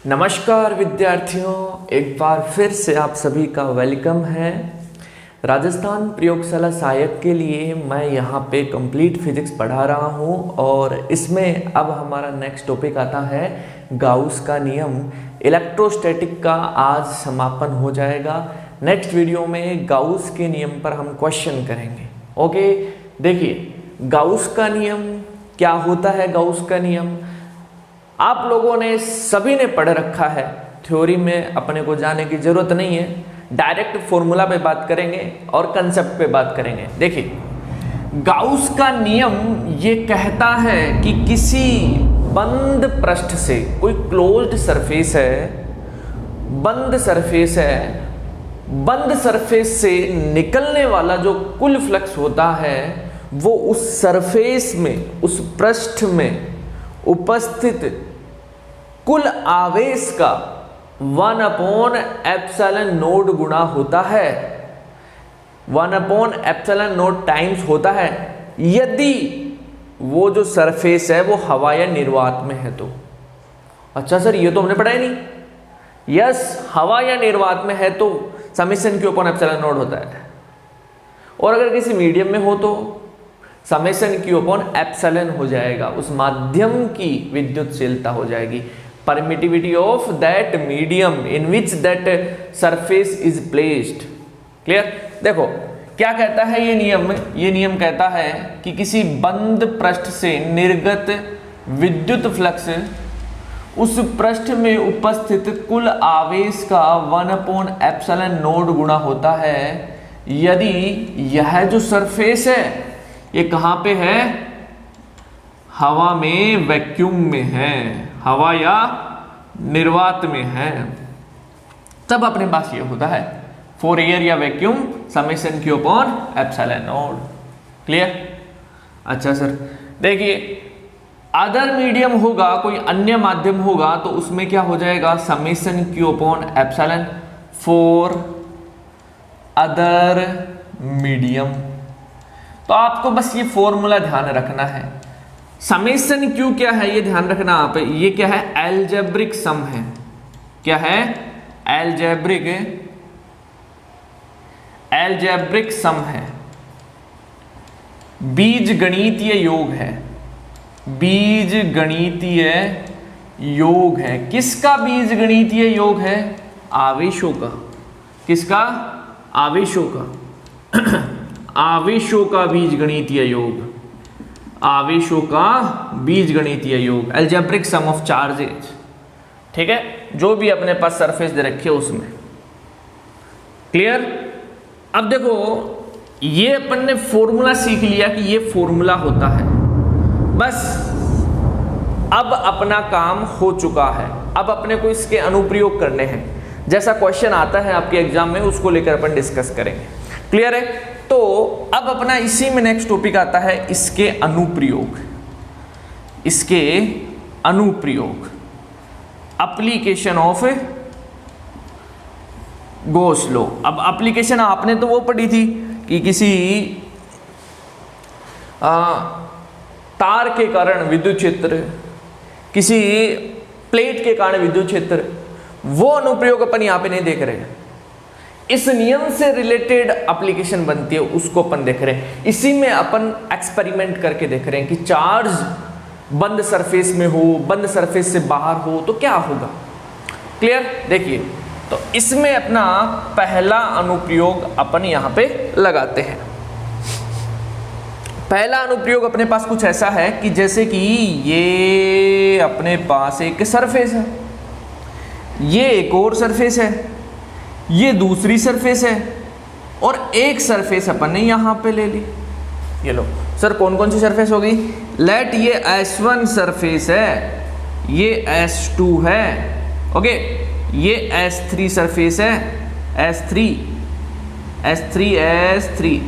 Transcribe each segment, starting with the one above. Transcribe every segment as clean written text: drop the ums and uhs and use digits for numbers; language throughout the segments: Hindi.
नमस्कार विद्यार्थियों, एक बार फिर से आप सभी का वेलकम है। राजस्थान प्रयोगशाला सहायक के लिए मैं यहाँ पे कंप्लीट फिजिक्स पढ़ा रहा हूँ और इसमें अब हमारा नेक्स्ट टॉपिक आता है गाउस का नियम। इलेक्ट्रोस्टैटिक का आज समापन हो जाएगा। नेक्स्ट वीडियो में गाउस के नियम पर हम क्वेश्चन करेंगे। ओके, देखिए गाउस का नियम क्या होता है। गाउस का नियम आप लोगों ने सभी ने पढ़ रखा है, थ्योरी में अपने को जाने की जरूरत नहीं है। डायरेक्ट फॉर्मूला पे बात करेंगे और कंसेप्ट पे बात करेंगे। देखिए गाउस का नियम ये कहता है कि किसी बंद पृष्ठ से, कोई क्लोज्ड सरफेस है, बंद सरफेस से निकलने वाला जो कुल फ्लक्स होता है वो उस सरफेस में, उस पृष्ठ में उपस्थित कुल आवेश का 1/ε0 गुणा होता है, 1/ε0 टाइम्स होता है, यदि वो जो सरफेस है वो हवा या निर्वात में है तो। अच्छा सर, ये तो हमने पढ़ा ही नहीं। यस, हवा या निर्वात में है तो समेशन Q/ε0 होता है, और अगर किसी मीडियम में हो तो समेशन Q/ε हो जाएगा। उस माध्यम की विद्युतशीलता हो जाएगी, permittivity of that medium in which that surface is placed. Clear? देखो क्या कहता है ये नियम। ये नियम कहता है कि किसी बंद पृष्ठ से निर्गत विद्युत फ्लक्स उस पृष्ठ में उपस्थित कुल आवेश का 1/ε0 गुणा होता है, यदि यह जो सरफेस है ये कहां पे है? हवा में, वैक्यूम में है, हवा या निर्वात में है, तब अपने पास ये होता है फॉर एयर या वैक्यूम समेशन Q/ε0। क्लियर? अच्छा सर, देखिए अदर मीडियम होगा, कोई अन्य माध्यम होगा तो उसमें क्या हो जाएगा? Summation Q/ε for other medium. तो आपको बस ये फॉर्मूला ध्यान रखना है। समेशन Q क्या है ये ध्यान रखना आप। ये क्या है? एल्जेब्रिक सम है। क्या है? एल्जेब्रिक सम है, बीजगणितीय योग है। बीजगणितीय योग है। किसका बीजगणितीय योग है? आवेशों का। किसका? आवेशों का। आवेशों का बीजगणितीय योग। आवेशों का बीजगणितीय योग, एल्जेब्रिक सम ऑफ चार्जेस। ठीक है, जो भी अपने पास सरफेस दे रखे उसमें। क्लियर? अब देखो ये अपन ने फॉर्मूला सीख लिया कि ये फॉर्मूला होता है। बस अब अपना काम हो चुका है। अब अपने को इसके अनुप्रयोग करने हैं। जैसा क्वेश्चन आता है आपके एग्जाम में उसको लेकर अपन डिस्कस करेंगे। क्लियर है? तो अब अपना इसी में नेक्स्ट टॉपिक आता है इसके अनुप्रयोग। इसके अनुप्रयोग, एप्लीकेशन ऑफ गॉस लॉ। अब एप्लीकेशन आपने तो वो पढ़ी थी कि किसी तार के कारण विद्युत क्षेत्र, किसी प्लेट के कारण विद्युत क्षेत्र, वो अनुप्रयोग अपन यहां पे नहीं देख रहे हैं। इस नियम से रिलेटेड एप्लीकेशन बनती है उसको अपन देख रहे हैं। इसी में अपन एक्सपेरिमेंट करके देख रहे हैं कि चार्ज बंद सरफेस में हो, बंद सरफेस से बाहर हो तो क्या होगा। क्लियर? देखिए तो इसमें अपना पहला अनुप्रयोग अपन यहां पे लगाते हैं। पहला अनुप्रयोग अपने पास कुछ ऐसा है कि जैसे कि ये अपने पास एक सरफेस है, ये एक और सरफेस है, ये दूसरी सरफेस है, और एक सरफेस अपन ने यहां पे ले ली। ये लो सर, कौन कौन सी सरफेस होगी? लेट ये S1 सरफेस है, ये S2 है, ओके, ये S3 सरफेस है, S3,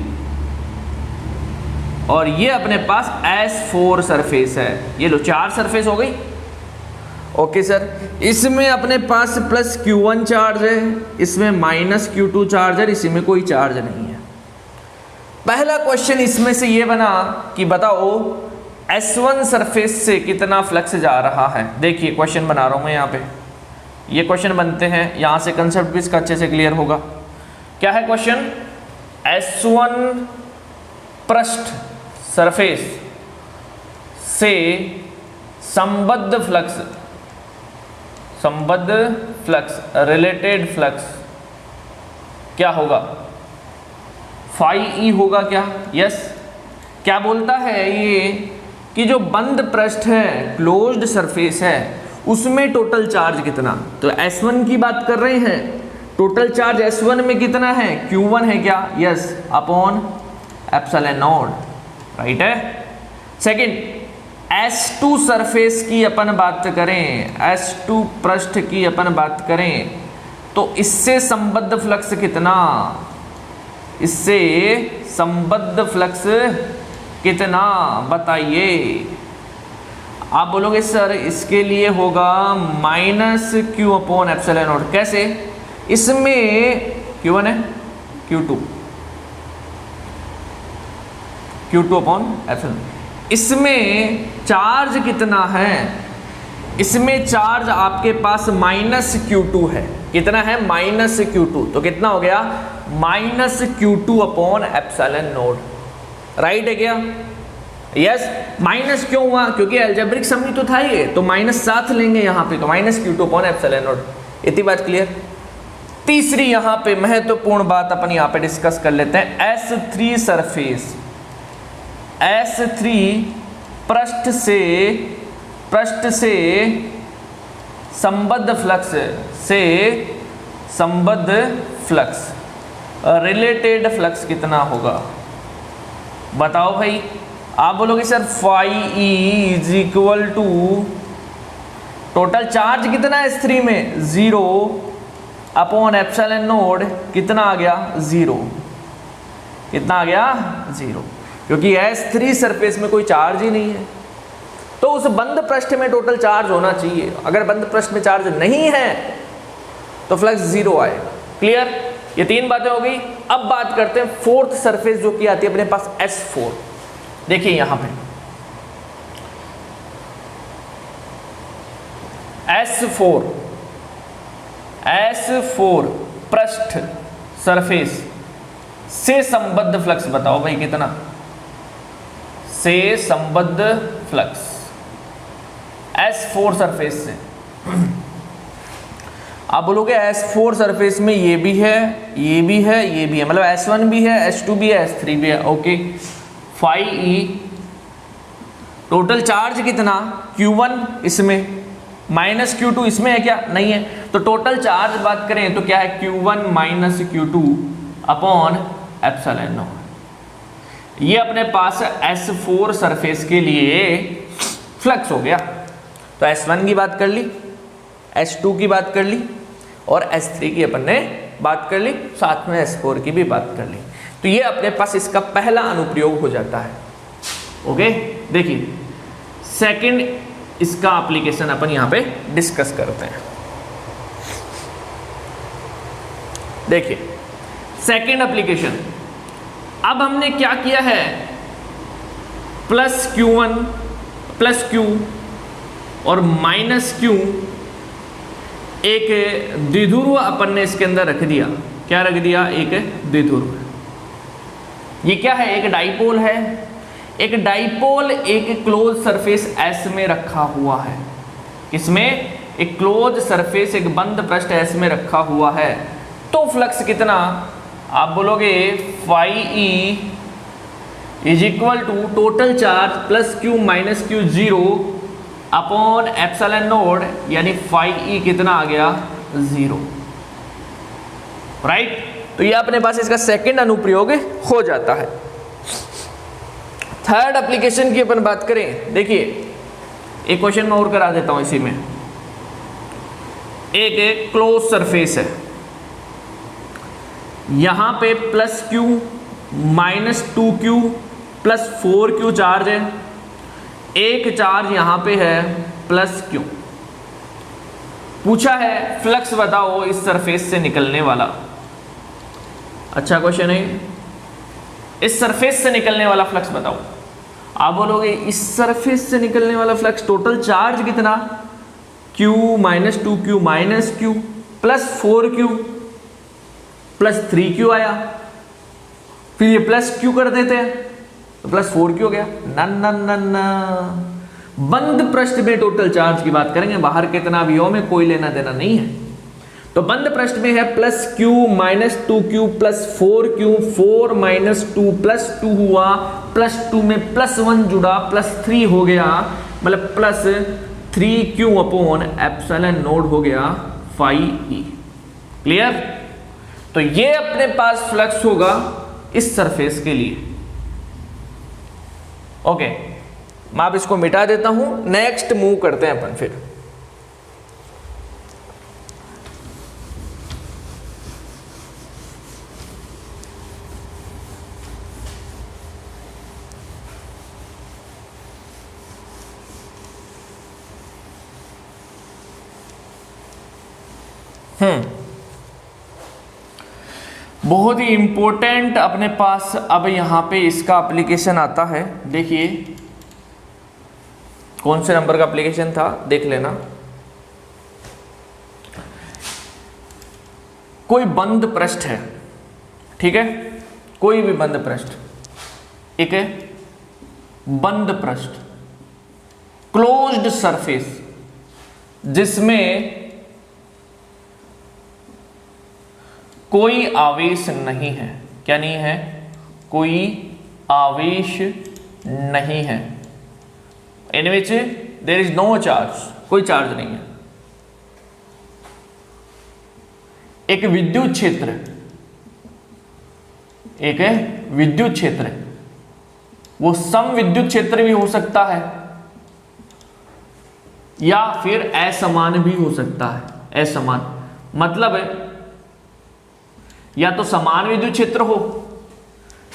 और ये अपने पास S4 सरफेस है। ये लो 4 सरफेस हो गई। ओके सर, इसमें अपने पास प्लस Q1 चार्ज है, इसमें माइनस Q2 चार्ज है, इसी में कोई चार्ज नहीं है। पहला क्वेश्चन इसमें से ये बना कि बताओ S1 सरफेस से कितना फ्लक्स जा रहा है। देखिए क्वेश्चन बना रहा हूं मैं यहाँ पे। ये क्वेश्चन बनते हैं, यहां से कंसेप्ट भी इसका अच्छे से क्लियर होगा। क्या है क्वेश्चन? S1 पृष्ठ सरफेस से संबद्ध फ्लक्स रिलेटेड फ्लक्स क्या होगा? फाई ई होगा क्या? यस। क्या बोलता है ये कि जो बंद पृष्ठ है, क्लोज्ड सरफेस है, उसमें टोटल चार्ज कितना? तो S1 की बात कर रहे हैं, टोटल चार्ज S1 में कितना है? Q1 है क्या? Yes, upon epsilon not, right है। सेकंड, S2 सरफेस की अपन बात करें, S2 पृष्ठ की अपन बात करें, तो इससे संबद्ध फ्लक्स कितना? इससे संबद्ध फ्लक्स कितना बताइए? आप बोलोगे सर इसके लिए होगा minus Q upon epsilon not. कैसे? इसमें Q1 है, Q2 अपॉन एप्सिलॉन। इसमें चार्ज कितना है? इसमें चार्ज आपके पास माइनस Q2 है। कितना है? Minus Q2। तो कितना हो गया? Minus Q2 upon epsilon node, right है क्या? यस। माइनस क्यों हुआ? क्योंकि अलजेब्रिक सम ही तो था ये, तो माइनस साथ लेंगे यहाँ पे, तो minus Q2 upon epsilon node. इतनी बात क्लियर। तीसरी यहाँ पे महत्वपूर्ण बात अपन यहाँ पे डिस्कस कर लेते हैं। S3 सरफेस, S3 पृष्ठ से संबद्ध फ्लक्स रिलेटेड फ्लक्स कितना होगा? बताओ भाई। आप बोलोगे sir phi E is equal to total charge कितना है S3 में? 0 अपॉन एप्सिलॉन नोड कितना आ गया? 0। कितना आ गया? 0, क्योंकि S3 सरफेस में कोई चार्ज ही नहीं है, तो उस बंद पृष्ठ में टोटल चार्ज होना चाहिए। अगर बंद पृष्ठ में चार्ज नहीं है तो फ्लक्स 0 आएगा। क्लियर? ये तीन बातें हो गई। अब बात करते हैं फोर्थ सरफेस जो कि आती है अपने पास S4। देखिए यहां पे S4 पृष्ठ सरफेस से संबद्ध फ्लक्स बताओ भाई कितना? से संबद्ध फ्लक्स S4 सरफेस से। आप बोलोगे S4 सरफेस में ये भी है, ये भी है, ये भी है, मतलब S1 भी है, S2 भी है, S3 भी है। Okay, phi E total charge कितना? Q1 इसमें, माइनस Q2 इसमें है क्या? नहीं है। तो टोटल चार्ज बात करें तो क्या है? Q1 minus Q2 upon epsilon not. ये अपने पास S4 सरफेस के लिए फ्लक्स हो गया। तो S1 की बात कर ली, S2 की बात कर ली और S3 की अपन ने बात कर ली, साथ में S4 की भी बात कर ली। तो ये अपने पास इसका पहला अनुप्रयोग हो जाता है। ओके, देखिए सेकंड इसका एप्लीकेशन अपन यहां पे डिस्कस करते हैं। देखिए सेकंड एप्लीकेशन, अब हमने क्या किया है? प्लस Q1 प्लस Q और माइनस Q एक द्विध्रुव अपन ने इसके अंदर रख दिया। क्या रख दिया? एक द्विध्रुव। ये क्या है? एक डाइपोल है। एक डाइपोल एक क्लोज सरफेस S में रखा हुआ है। किसमें? एक क्लोज सरफेस, एक बंद पृष्ठ S में रखा हुआ है। तो फ्लक्स कितना? आप बोलोगे phi E is equal to total charge plus Q minus Q 0 upon epsilon naught, यानी फाई ई कितना आ गया? 0, राइट। तो ये अपने पास इसका सेकंड अनुप्रयोग हो जाता है। थर्ड एप्लीकेशन की अपन बात करें, देखिए एक क्वेश्चन मैं और करा देता हूं इसी में। एक क्लोज सरफेस है, यहां पे plus Q minus 2Q plus 4Q charge है। एक चार्ज यहां पे है प्लस Q। पूछा है फ्लक्स बताओ इस सरफेस से निकलने वाला। अच्छा क्वेश्चन है, इस सरफेस से निकलने वाला फ्लक्स बताओ। आप बोलोगे इस सरफेस से निकलने वाला फ्लक्स, टोटल चार्ज कितना? Q minus 2q minus Q plus 4q plus 3q आया, फिर ये प्लस q कर देते हैं तो प्लस 4q हो गया। ना बंद पृष्ठ में टोटल चार्ज की बात करेंगे, बाहर कितना भी हो में कोई लेना देना नहीं है। तो बंद पृष्ठ में है plus q minus 2q plus 4q, 4 minus 2 plus 2 हुआ, प्लस 2 में प्लस 1 जुड़ा, प्लस 3 हो गया, मतलब plus 3q upon epsilon note हो गया फाई ई। क्लियर? तो ये अपने पास फ्लक्स होगा इस सरफेस के लिए। ओके, मैं अब इसको मिटा देता हूं, नेक्स्ट मूव करते हैं अपन फिर। बहुत ही इंपॉर्टेंट अपने पास अब यहां पे इसका एप्लीकेशन आता है। देखिए कौन से नंबर का एप्लीकेशन था, देख लेना। कोई बंद पृष्ठ है, ठीक है, कोई भी बंद पृष्ठ, एक है बंद पृष्ठ, क्लोज्ड सरफेस, जिसमें कोई आवेश नहीं है। क्या नहीं है? कोई आवेश नहीं है। In which there is no charge, कोई चार्ज नहीं है। एक विद्युत क्षेत्र, एक है विद्युत क्षेत्र, वो सम विद्युत क्षेत्र भी हो सकता है या फिर असमान भी हो सकता है। असमान मतलब है या तो समान विद्युत क्षेत्र हो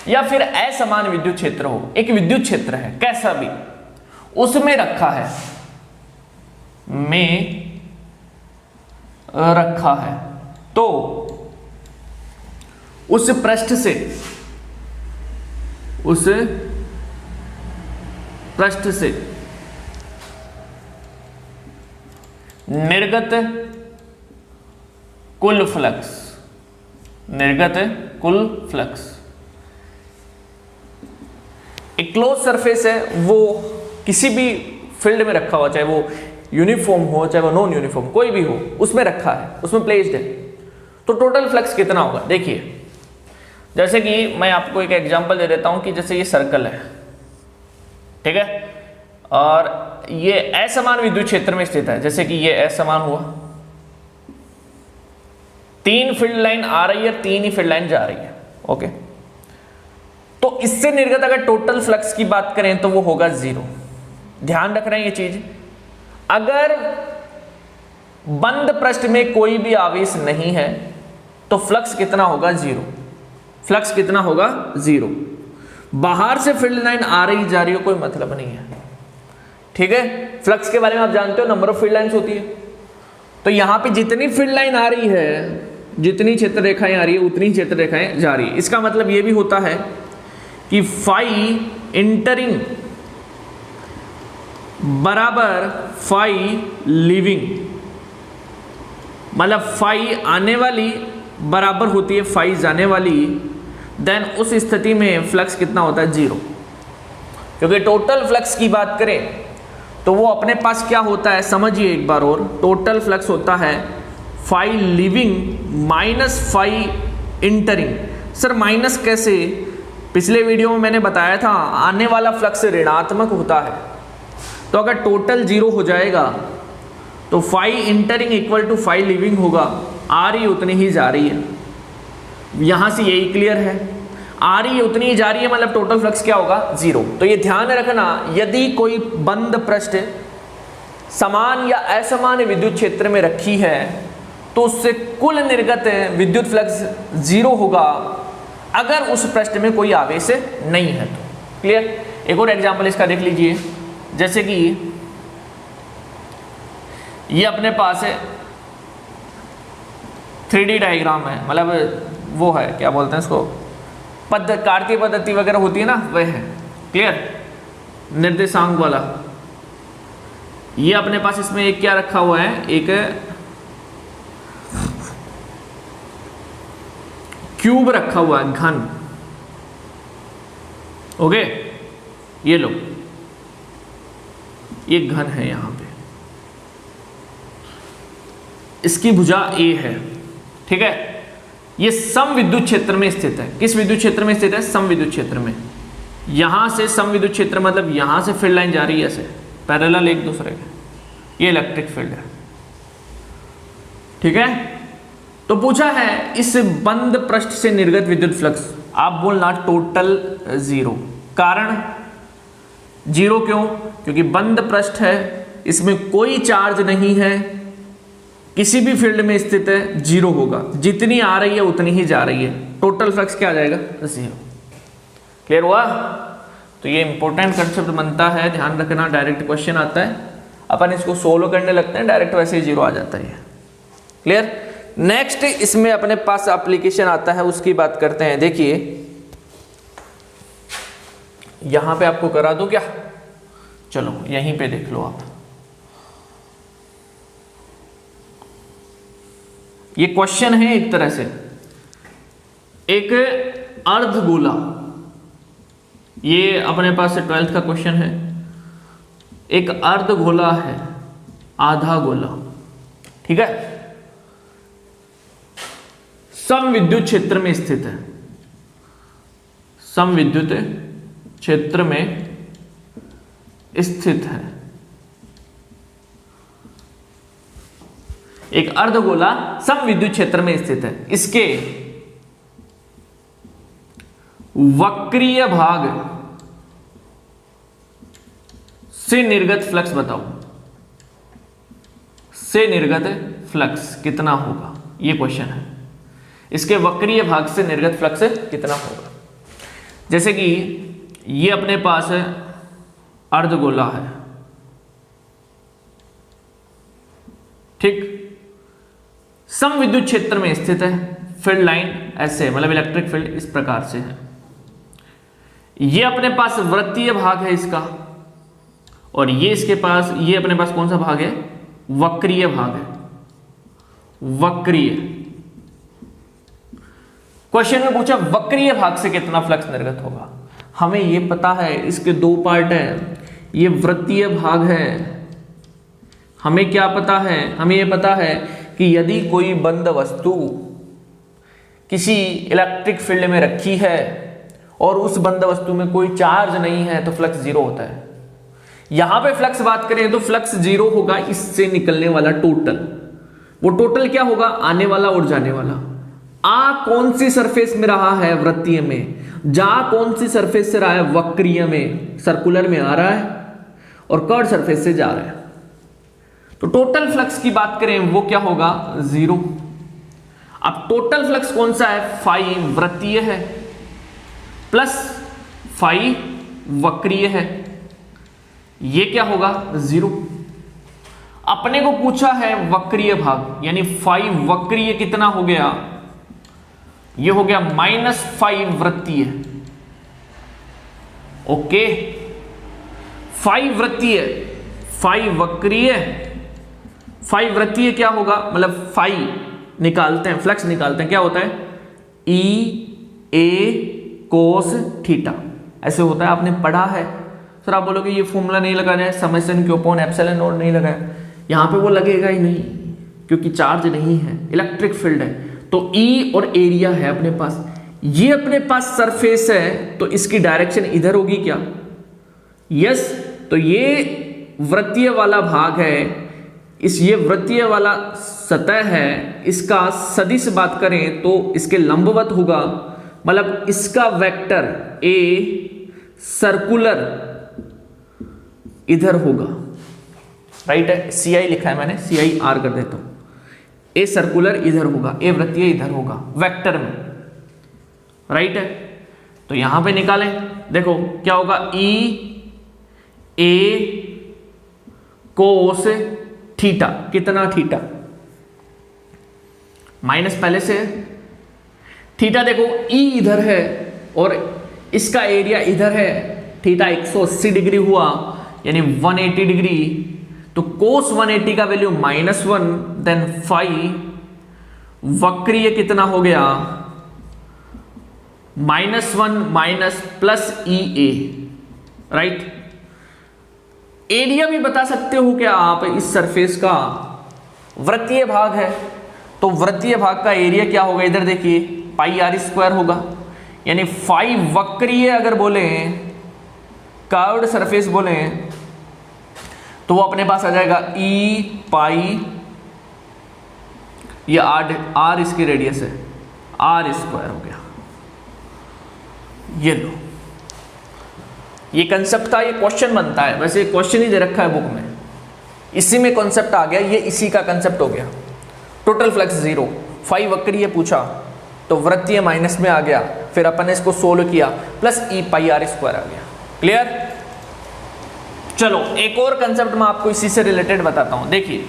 या फिर असमान विद्युत क्षेत्र हो। एक विद्युत क्षेत्र है कैसा भी, उसमें रखा है, में रखा है, तो उस पृष्ठ से, उस पृष्ठ से निर्गत कुल फ्लक्स, निर्गत कुल फ्लक्स, एक क्लोज सरफेस है, वो किसी भी फील्ड में रखा हुआ, चाहे वो यूनिफॉर्म हो चाहे वो नॉन यूनिफॉर्म, कोई भी हो, उसमें रखा है, उसमें प्लेस्ड है, तो टोटल फ्लक्स कितना होगा। देखिए जैसे कि मैं आपको एक एग्जांपल दे देता हूं कि जैसे ये सर्कल है, ठीक है, और ये असमान विद्युत क्षेत्र में स्थित है। जैसे कि ये असमान हुआ, 3 फील्ड लाइन आ रही है, 3 ही फील्ड लाइन जा रही है। ओके, तो इससे निर्गत अगर टोटल फ्लक्स की बात करें तो वो होगा 0। ध्यान रख रहे हैं ये चीज। अगर बंद पृष्ठ में कोई भी आवेश नहीं है तो फ्लक्स कितना होगा? 0। फ्लक्स कितना होगा? 0। बाहर से फील्ड लाइन आ रही जा रही हो, कोई मतलब नहीं है, ठीक है। फ्लक्स के बारे में आप जानते हो, नंबर ऑफ फील्ड लाइंस होती है। तो यहां पे जितनी फील्ड लाइन आ रही है, जितनी क्षेत्र रेखाएं आ रही है, उतनी क्षेत्र रेखाएं जा रही है। इसका मतलब यह भी होता है कि फाई इंटरिंग बराबर फाई लीविंग, मतलब फाई आने वाली बराबर होती है फाई जाने वाली। देन उस स्थिति में फ्लक्स कितना होता है? 0। क्योंकि टोटल फ्लक्स की बात करें तो वो अपने पास क्या होता है, समझिए एक बार और। टोटल फ्लक्स होता है phi leaving minus phi entering. Sir minus कैसे? पिछले वीडियो में मैंने बताया था, आने वाला फ्लक्स ऋणात्मक होता है, तो अगर टोटल 0 हो जाएगा तो phi entering equal to phi leaving होगा। आ रही उतनी ही जा रही है, यहां से यही क्लियर है, आ रही है उतनी ही जा रही है, मतलब टोटल फ्लक्स क्या होगा? 0। तो ये ध्यान रखना, यदि कोई बंद पृष्ठ समान या असमान विद्युत क्षेत्र में रखी है तो उससे कुल निर्गत विद्युत फ्लक्स 0 होगा, अगर उस पृष्ठ में कोई आवेश नहीं है तो। क्लियर? एक और एग्जांपल इसका देख लीजिए। जैसे कि ये अपने पास है 3D डायग्राम है, मतलब वो है, क्या बोलते हैं इसको, कार्तीय पद्धति वगैरह होती है ना, वह है। क्लियर? निर्देशांक वाला ये अपने पास इसमें एक क्या रखा हुआ है, एक क्यूब रखा हुआ है, घन। ओके, ये लो, ये घन है यहां पे, इसकी भुजा ए है, ठीक है। ये सम विद्युत क्षेत्र में स्थित है। किस विद्युत क्षेत्र में स्थित है? सम विद्युत क्षेत्र में। यहां से सम विद्युत क्षेत्र मतलब यहां से फील्ड लाइन जा रही है ऐसे पैरेलल एक दूसरे के, ये इलेक्ट्रिक फील्ड है, ठीक है। तो पूछा है इस बंद पृष्ठ से निर्गत विद्युत फ्लक्स, आप बोलना टोटल जीरो। कारण जीरो क्यों? क्योंकि बंद पृष्ठ है, इसमें कोई चार्ज नहीं है, किसी भी फील्ड में स्थित है, जीरो होगा। जितनी आ रही है उतनी ही जा रही है, टोटल फ्लक्स क्या आ जाएगा? जीरो। क्लियर हुआ? तो ये इंपॉर्टेंट कंसेप्ट बनता है, ध्यान रखना। डायरेक्ट क्वेश्चन आता है, अपन इसको सोल्व करने लगते हैं, डायरेक्ट वैसे ही जीरो आ जाता है। क्लियर? नेक्स्ट इसमें अपने पास एप्लीकेशन आता है, उसकी बात करते हैं। देखिए यहां पे आपको करा दूं क्या? चलो यहीं पे देख लो आप। ये क्वेश्चन है एक तरह से, एक अर्धगोला, ये अपने पास 12th का क्वेश्चन है। एक अर्धगोला है, आधा गोला, ठीक है, सम विद्युत क्षेत्र में स्थित है। सम विद्युत क्षेत्र में स्थित है एक अर्धगोला, सम विद्युत क्षेत्र में स्थित है। इसके वक्रीय भाग से निर्गत फ्लक्स बताओ। से निर्गत फ्लक्स कितना होगा, ये क्वेश्चन है। इसके वक्रीय भाग से निर्गत फ्लक्स कितना होगा? जैसे कि ये अपने पास अर्धगोला है, ठीक, सम विद्युत क्षेत्र में स्थित है, फील्ड लाइन ऐसे, मतलब इलेक्ट्रिक फील्ड इस प्रकार से है। ये अपने पास वृत्तीय भाग है इसका, और ये इसके पास, ये अपने पास कौन सा भाग है? वक्रीय भाग है। वक्रीय क्वेश्चन में पूछा वक्रीय भाग से कितना फ्लक्स निर्गत होगा। हमें ये पता है इसके दो पार्ट हैं, ये वृत्तीय भाग है। हमें क्या पता है? हमें ये पता है कि यदि कोई बंद वस्तु किसी इलेक्ट्रिक फील्ड में रखी है और उस बंद वस्तु में कोई चार्ज नहीं है तो फ्लक्स जीरो होता है। यहां पे फ्लक्स बात करें तो फ्लक्स जीरो होगा, इससे निकलने वाला टोटल। वो टोटल क्या होगा? आने वाला और जाने वाला। आ कौन सी सरफेस में रहा है? वृत्तीय में। जा कौन सी सरफेस से रहा है? वक्रीय में, सर्कुलर में आ रहा है, और कर्व सरफेस से जा रहा है। तो टोटल फ्लक्स की बात करें वो क्या होगा? जीरो। अब टोटल फ्लक्स कौन सा है? फाई वृत्तीय है प्लस फाई वक्रीय है, ये क्या होगा? जीरो। अपने को पूछा है वक्रीय भाग, यानी फाई वक्रीय कितना हो गया? ये हो गया -5 वृत्तीय। ओके, 5 वृत्तीय, 5 वक्रीय, 5 वृत्तीय क्या होगा? मतलब 5 निकालते हैं, फ्लक्स निकालते हैं, क्या होता है? E A cos थीटा, ऐसे होता है, आपने पढ़ा है। सर आप बोलोगे ये फॉर्मूला नहीं लगाना है, summation Q upon epsilon not नहीं लगाया, यहां पे वो लगेगा ही नहीं क्योंकि चार्ज नहीं है, इलेक्ट्रिक फील्ड है। तो E और एरिया है अपने पास, ये अपने पास सरफेस है, तो इसकी डायरेक्शन इधर होगी क्या? यस। तो ये वृत्तीय वाला भाग है, ये वृत्तीय वाला सतह है, इसका सदिश बात करें तो इसके लंबवत होगा, मतलब इसका वेक्टर A सर्कुलर इधर होगा, राइट है। CI लिखा है मैंने, CIR कर देता हूं। ए सर्कुलर इधर होगा, ए वृत्तीय इधर होगा, वेक्टर में, राइट है। तो यहां पे निकालें, देखो क्या होगा? E A कोस थीटा, कितना थीटा? माइनस पहले से है, थीटा देखो E इधर है और इसका एरिया इधर है, थीटा 180 डिग्री हुआ, यानी 180 डिग्री, तो cos 180 का वैल्यू -1, देन फाइव वक्रीय कितना हो गया, -1 minus plus EA, right. Area भी बता सकते हो क्या आप इस सरफेस का, वृत्तीय भाग है तो वृत्तीय भाग का एरिया क्या होगा, इधर देखिए पाई आर स्क्वायर होगा, यानी 5 वक्रीय अगर बोले, कर्व्ड सरफेस बोले, तो वो अपने पास आ जाएगा E पाई, ये आर इसकी रेडियस है, आर स्क्वायर हो गया। ये लो, ये कंसेप्ट था, ये क्वेश्चन बनता है, वैसे क्वेश्चन ही दे रखा है बुक में, इसी में कॉन्सेप्ट आ गया, ये इसी का कंसेप्ट हो गया। टोटल फ्लक्स 0, 5 वक्रीय पूछा तो वृत्तीय माइनस में आ गया, फिर अपन ने इसको सोल्व किया, plus E pi r square आ गया। क्लियर? चलो एक और कंसेप्ट मैं आपको इसी से रिलेटेड बताता हूं, देखिए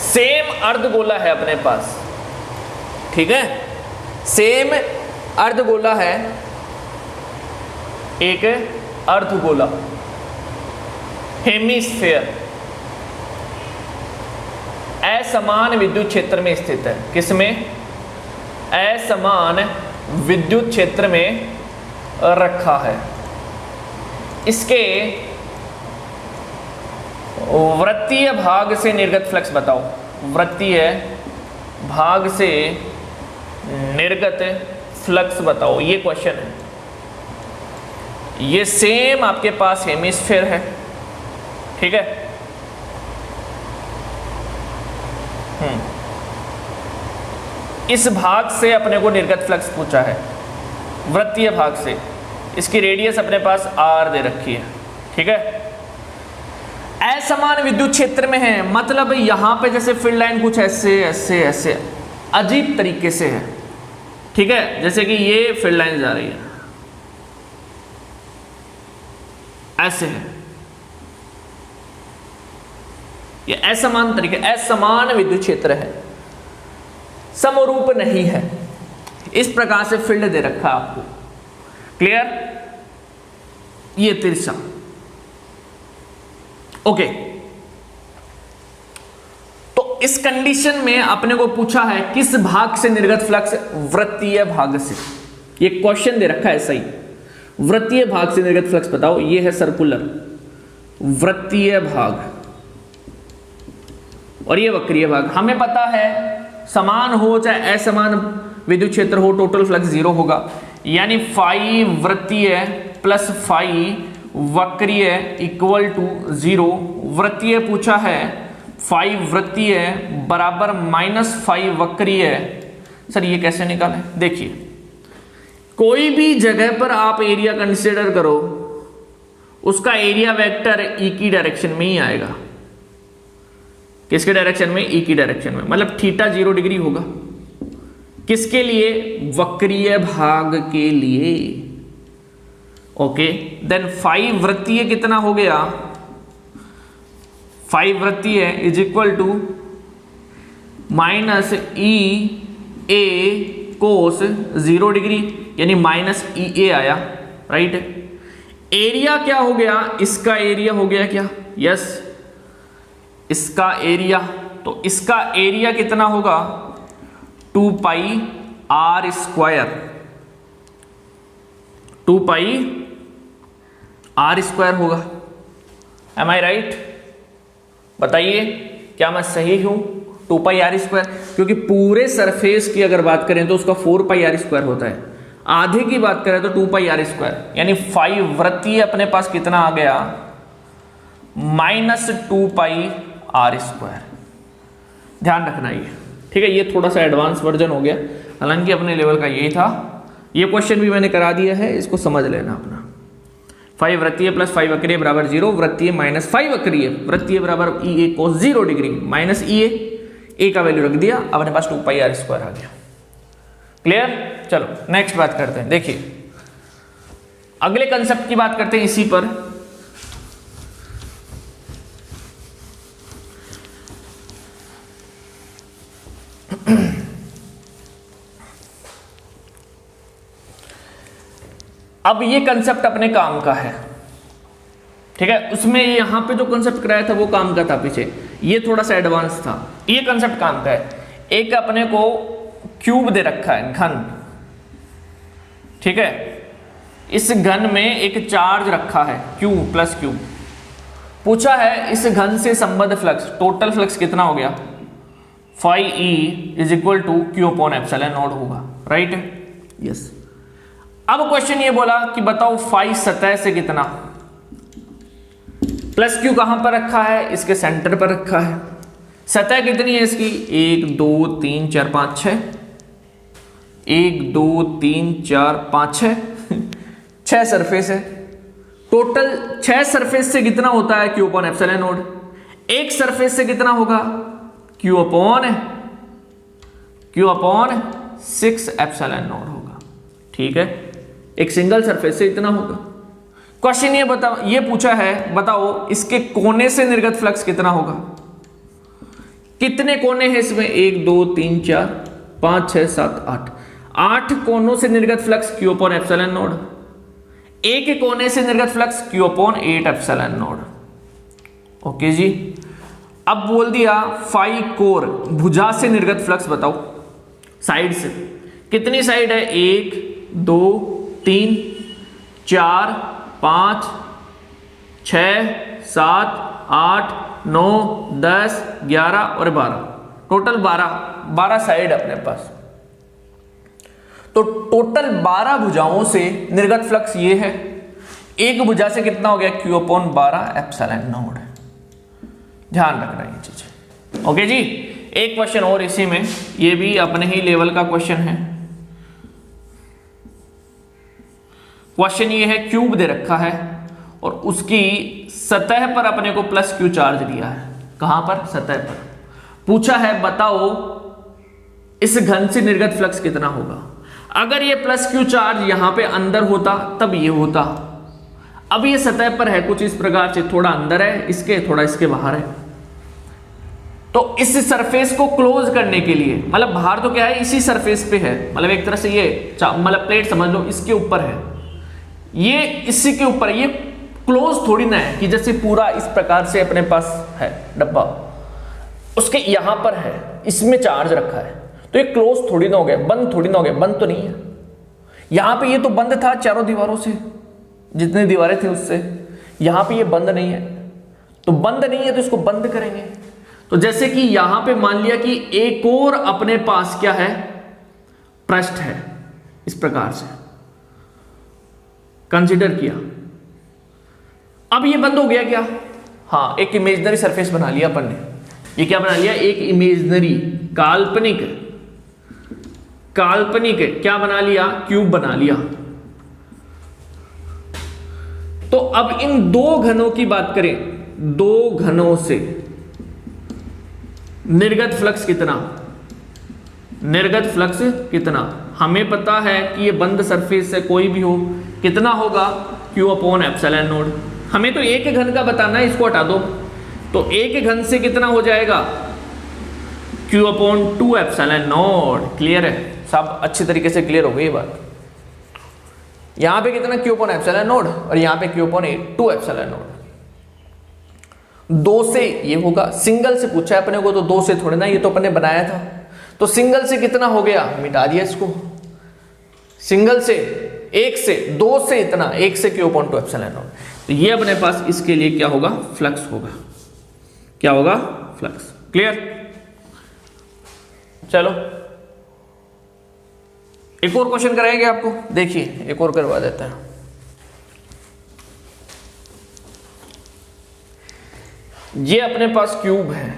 सेम अर्धगोला है अपने पास, ठीक है, सेम अर्धगोला है, एक अर्धगोला हेमिस्फेयर असमान विद्युत क्षेत्र में स्थित है। किसमें? असमान विद्युत क्षेत्र में रखा है। इसके वृत्तीय भाग से निर्गत फ्लक्स बताओ, वृत्तीय भाग से निर्गत फ्लक्स बताओ, ये क्वेश्चन है। ये सेम आपके पास हेमिस्फेयर है, ठीक है, इस भाग से अपने को निर्गत फ्लक्स पूछा है, वृत्तीय भाग से, इसकी रेडियस अपने पास r दे रखी है, ठीक है। असमान विद्युत क्षेत्र में है, मतलब यहां पे जैसे फील्ड लाइन कुछ ऐसे ऐसे ऐसे अजीब तरीके से है, ठीक है, जैसे कि ये फील्ड लाइन जा रही है, ऐसे है, ये असमान तरीके, असमान विद्युत क्षेत्र है, समरूप नहीं है, इस प्रकार से फील्ड दे रखा है आपको। क्लियर? ये तिरछा, ओके। तो इस कंडीशन में अपने को पूछा है किस भाग से निर्गत फ्लक्स, वृत्तीय भाग से, ये क्वेश्चन दे रखा है सही, वृत्तीय भाग से निर्गत फ्लक्स बताओ, ये है सर्कुलर वृत्तीय भाग और ये वक्रीय भाग। हमें पता है समान हो चाहे असमान विद्युत क्षेत्र हो, टोटल फ्लक्स 0 होगा, यानी 5 वृत्तीय प्लस 5 वक्रीय इक्वल टू 0। वृत्तीय पूछा है, 5 वृत्तीय बराबर -5 वक्रीय। सर ये कैसे निकालें? देखिए, कोई भी जगह पर आप एरिया कंसीडर करो, उसका एरिया वेक्टर ई की डायरेक्शन में ही आएगा। किसके डायरेक्शन में? ई की डायरेक्शन में, मतलब थीटा 0 डिग्री होगा। किसके लिए? वक्रीय भाग के लिए। ओके, देन 5 वृत्तीय कितना हो गया? 5 वृत्तीय is equal to minus E A cos 0 degree, यानी माइनस ई ए आया, राइट। एरिया क्या हो गया? इसका एरिया हो गया क्या? यस, इसका एरिया, तो इसका एरिया कितना होगा? 2 pi r square, 2 pi r square होगा। Am I right? बताइए क्या मैं सही हूं? 2 पाई आर स्क्वायर, क्योंकि पूरे सरफेस की अगर बात करें तो उसका 4 पाई आर स्क्वायर होता है, आधे की बात करें तो 2 पाई आर स्क्वायर, यानी 5 वृत्तीय अपने पास कितना आ गया? -2 पाई आर स्क्वायर। ध्यान रखना ये, ठीक है। ये थोड़ा सा एडवांस वर्जन हो गया, हालांकि अपने लेवल का यही था। ये क्वेश्चन भी मैंने करा दिया है, इसको समझ लेना अपना। 5 वृत्तीय प्लस 5 वक्रीय बराबर 0, वृत्तीय माइनस 5 वक्रीय, वृत्तीय बराबर ई A cos 0 degree minus E ए का वैल्यू रख दिया, अपने पास 2 पाई आर स्क्वायर आ गया। क्लियर? चलो नेक्स्ट बात करते हैं। देखिए अगले कंसेप्ट की बात करते हैं इसी पर। अब ये कंसेप्ट अपने काम का है, ठीक है। उसमें यहां पे जो कंसेप्ट कराया था वो काम का था पीछे, ये थोड़ा सा एडवांस था। ये कंसेप्ट काम का है। एक अपने को क्यूब दे रखा है, घन, ठीक है। इस घन में एक चार्ज रखा है Q प्लस Q। पूछा है इस घन से संबद्ध फ्लक्स, टोटल फ्लक्स कितना हो गया, phi E is equal to Q upon epsilon naught होगा, राइट, यस। अब क्वेश्चन ये बोला कि बताओ फाई सतह से कितना, प्लस Q कहां पर रखा है, इसके सेंटर पर रखा है। सतह कितनी है इसकी, 1 2 3 4 5 6, 1 2 3 4 5 6 6 सरफेस है। टोटल 6 सरफेस से कितना होता है Q अपॉन एप्सिलॉन नॉट। एक सरफेस से कितना होगा, Q अपॉन 6 एप्सिलॉन नॉट होगा, ठीक है। एक सिंगल सरफेस से इतना होगा। क्वेश्चन ये बताओ, ये पूछा है बताओ इसके कोने से निर्गत फ्लक्स कितना होगा। कितने कोने हैं इसमें, 1 2 3 4 5 6 7 8, 8 कोनों से निर्गत flux Q upon epsilon naught. एक कोने से निर्गत flux Q upon 8 epsilon naught. Okay जी। अब बोल दिया फाई कोर, भुजा से निर्गत फ्लक्स बताओ, साइड से कितनी साइड है, 1 2 3 4 5 6 7 8 9 10 11 और 12, टोटल 12 साइड अपने पास। तो टोटल 12 भुजाओं से निर्गत फ्लक्स ये है। एक भुजा से कितना हो गया, Q अपॉन 12 एप्सिलॉन नॉट। ध्यान रखना ये चीज, ओके जी। एक क्वेश्चन और इसी में, ये भी अपने ही लेवल का क्वेश्चन है। क्वेश्चन ये है, क्यूब दे रखा है और उसकी सतह पर अपने को प्लस Q चार्ज दिया है। कहां पर, सतह पर। पूछा है बताओ इस घन से निर्गत फ्लक्स कितना होगा। अगर ये प्लस Q चार्ज यहां पे अंदर होता तब ये होता। अब ये सतह पर है कुछ इस प्रकार से, थोड़ा अंदर है इसके, थोड़ा इसके बाहर है। तो इस सरफेस को क्लोज करने के लिए, मतलब बाहर तो क्या है, इसी सरफेस पे है, मतलब एक तरह से ये मतलब प्लेट समझ लो, इसके ऊपर है, ये इसी के ऊपर, ये क्लोज थोड़ी ना है कि जैसे पूरा इस प्रकार से अपने पास है डब्बा, उसके यहां पर है, इसमें चार्ज रखा है, तो ये क्लोज थोड़ी ना हो गया, बंद थोड़ी ना हो गया, बंद तो नहीं है। यहां पे ये तो बंद था चारों दीवारों से, जितनी दीवारें थी उससे, यहां पे ये बंद नहीं है, तो बंद नहीं है तो इसको बंद करेंगे। तो जैसे कि यहां पे मान लिया कि एक और अपने पास क्या है, पृष्ठ है, इस प्रकार से कंसीडर किया। अब ये बंद हो गया क्या, हाँ, एक इमेजिनरी सरफेस बना लिया अपन ने। ये क्या बना लिया, एक इमेजिनरी काल्पनिक क्या बना लिया, क्यूब बना लिया। तो अब इन दो घनों की बात करें, दो घनों से निर्गत फ्लक्स कितना, निर्गत फ्लक्स कितना, हमें पता है कि ये बंद सरफेस से कोई भी हो, कितना होगा, Q अपॉन एप्सिलॉन नॉट। हमें तो एक घन का बताना है, इसको हटा दो, तो एक घन से कितना हो जाएगा, Q upon 2 epsilon not. Clear है, सब अच्छी तरीके से क्लियर हो गई ये बात। यहां पे कितना, Q अपॉन एप्सिलॉन नॉट, और यहां पे Q अपॉन 2 एप्सिलॉन नॉट। दो से ये होगा, सिंगल से पूछा है अपने को, तो दो से थोड़े ना, ये तो अपने बनाया था, तो सिंगल से कितना हो गया, मिटा दिया इसको। सिंगल से, एक से, दो से इतना, एक से Q अपॉन 2 एप्सिलॉन नॉट। तो ये अपने पास इसके लिए क्या होगा, फ्लक्स होगा, क्या होगा, फ्लक्स। क्लियर, चलो एक और क्वेश्चन कराएंगे आपको, देखिए एक और करवा देते हैं। ये अपने पास क्यूब है,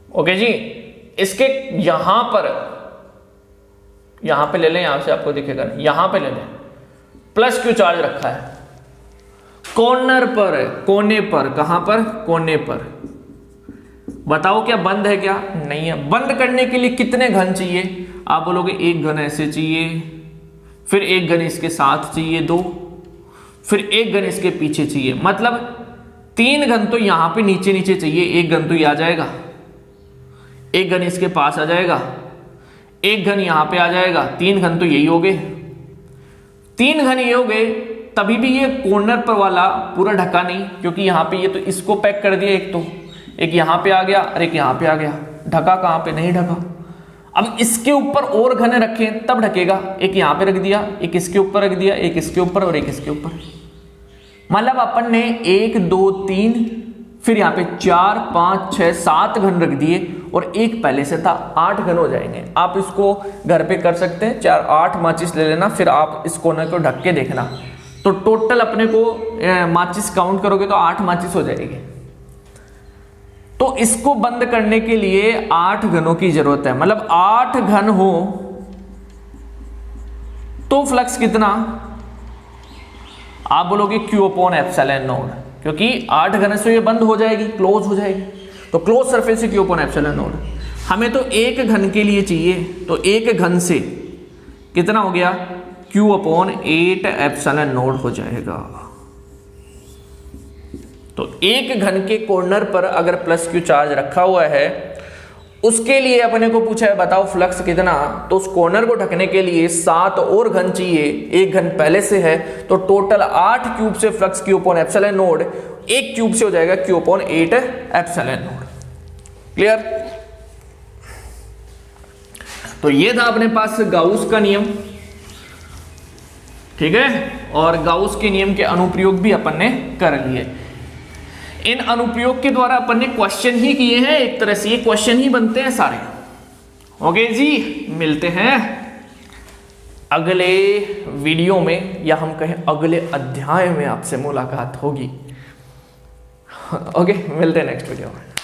ओके जी। इसके यहां पे ले लें, यहां से आपको दिखेगा, यहां पे ले लें, प्लस Q चार्ज रखा है, कॉर्नर पर है, कोने पर, कहां पर, कोने पर। बताओ क्या बंद है, क्या नहीं है। बंद करने के लिए कितने घन चाहिए, आप बोलोगे एक घन ऐसे चाहिए, फिर एक घन इसके साथ चाहिए 2, फिर एक घन इसके पीछे चाहिए, मतलब 3 घन तो यहां पे नीचे नीचे चाहिए, एक घन तो ये आ जाएगा, एक घन इसके पास आ जाएगा, एक घन यहां पे आ जाएगा, 3 घन तो यही हो गए, 3 घन ये हो गए। तभी भी ये कॉर्नर पर वाला पूरा ढका नहीं, क्योंकि यहां पे ये तो इसको पैक कर दिया, एक तो एक यहां पे आ गया और एक यहां पे आ गया, ढका कहां पे, नहीं ढका। अब इसके ऊपर और घन रखें तब ढकेगा, एक यहां पे रख दिया, एक इसके ऊपर रख दिया, एक इसके ऊपर और एक इसके ऊपर। मतलब अपन ने 1 2 3 फिर यहाँ पे 4 5 6 7 घन रख दिए और एक पहले से था, 8 घन हो जाएंगे। आप इसको घर पे कर सकते हैं, 4 8 माचिस ले लेना, फिर आप इस कोने को ढक के देखना, तो टोटल अपने को माचिस काउंट करोगे तो 8 माचिस हो जाएगी। तो इसको बंद करने के लिए 8 घनों की जरूरत है, मतलब 8 घन हो तो फ्लक्स कितना, आप बोलोगे Q/ε0, क्योंकि 8 घन से ये बंद हो जाएगी, क्लोज हो जाएगी, तो क्लोज सरफेस से Q/ε0। हमें तो एक घन के लिए चाहिए, तो एक घन से कितना हो गया, Q/8ε0 हो जाएगा। तो एक घन के कॉर्नर पर अगर +Q चार्ज रखा हुआ है, उसके लिए अपने को पूछा है बताओ फ्लक्स कितना, तो उस कॉर्नर को ढकने के लिए 7 और घन चाहिए, एक घन पहले से है, तो टोटल 8 क्यूब से फ्लक्स Q/ε0, एक क्यूब से हो जाएगा Q/8ε0। क्लियर? तो ये था अपने पास गाउस का नियम, ठीक है, और गाउस के नियम के अनुप्रयोग भी अपन ने कर लिए। इन अनुप्रयोग के द्वारा अपन ने क्वेश्चन ही किए हैं, एक तरह से ये क्वेश्चन ही बनते हैं सारे। ओके जी, मिलते हैं अगले वीडियो में, या हम कहें अगले अध्याय में आपसे मुलाकात होगी। ओके, मिलते हैं नेक्स्ट वीडियो में।